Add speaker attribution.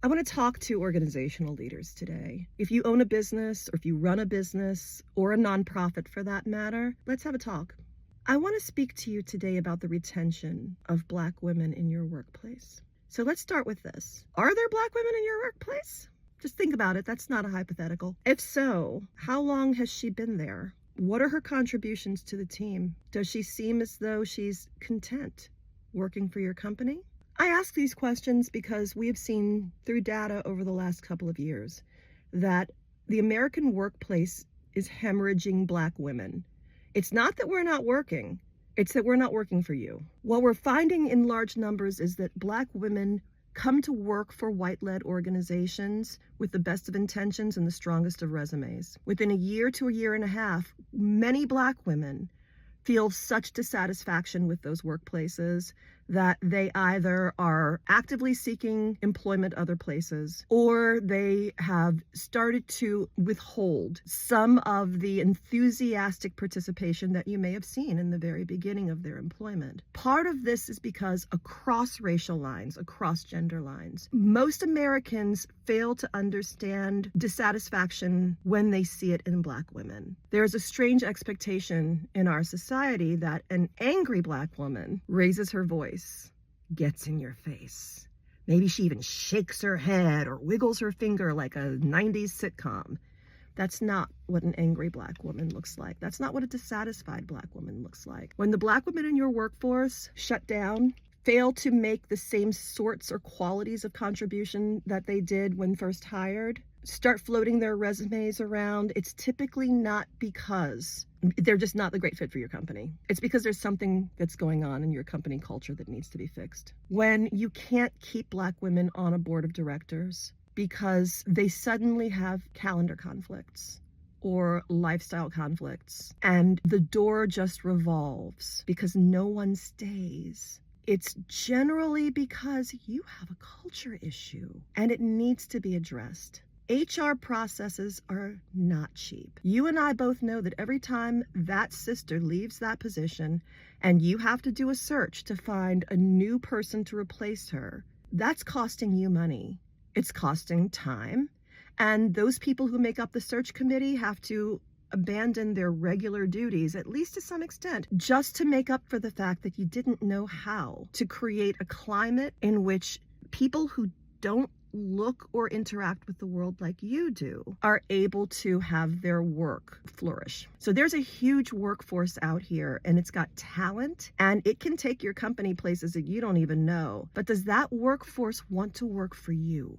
Speaker 1: I want to talk to organizational leaders today. If you own a business, or if you run a business, or a nonprofit for that matter, let's have a talk. I want to speak to you today about the retention of Black women in your workplace. So let's start with this. Are there Black women in your workplace? Just think about it. That's not a hypothetical. If so, how long has she been there? What are her contributions to the team? Does she seem as though she's content working for your company? I ask these questions because we have seen through data over the last couple of years that the American workplace is hemorrhaging Black women. It's not that we're not working, it's that we're not working for you. What we're finding in large numbers is that Black women come to work for white-led organizations with the best of intentions and the strongest of resumes. Within a year to a year and a half, many Black women feel such dissatisfaction with those workplaces that they either are actively seeking employment other places, or they have started to withhold some of the enthusiastic participation that you may have seen in the very beginning of their employment. Part of this is because across racial lines, across gender lines, most Americans fail to understand dissatisfaction when they see it in Black women. There's a strange expectation in our society that an angry Black woman raises her voice, gets in your face. Maybe she even shakes her head or wiggles her finger like a 90s sitcom. That's not what an angry Black woman looks like. That's not what a dissatisfied Black woman looks like. When the Black women in your workforce shut down, fail to make the same sorts or qualities of contribution that they did when first hired, start floating their resumes around, it's typically not because they're just not the great fit for your company. It's because there's something that's going on in your company culture that needs to be fixed. When you can't keep Black women on a board of directors because they suddenly have calendar conflicts or lifestyle conflicts, and the door just revolves because no one stays, it's generally because you have a culture issue and it needs to be addressed. HR processes are not cheap. You and I both know that every time that sister leaves that position and you have to do a search to find a new person to replace her, that's costing you money. It's costing time. And those people who make up the search committee have to abandon their regular duties, at least to some extent, just to make up for the fact that you didn't know how to create a climate in which people who don't look or interact with the world like you do are able to have their work flourish. So there's a huge workforce out here, and it's got talent, and it can take your company places that you don't even know. But does that workforce want to work for you?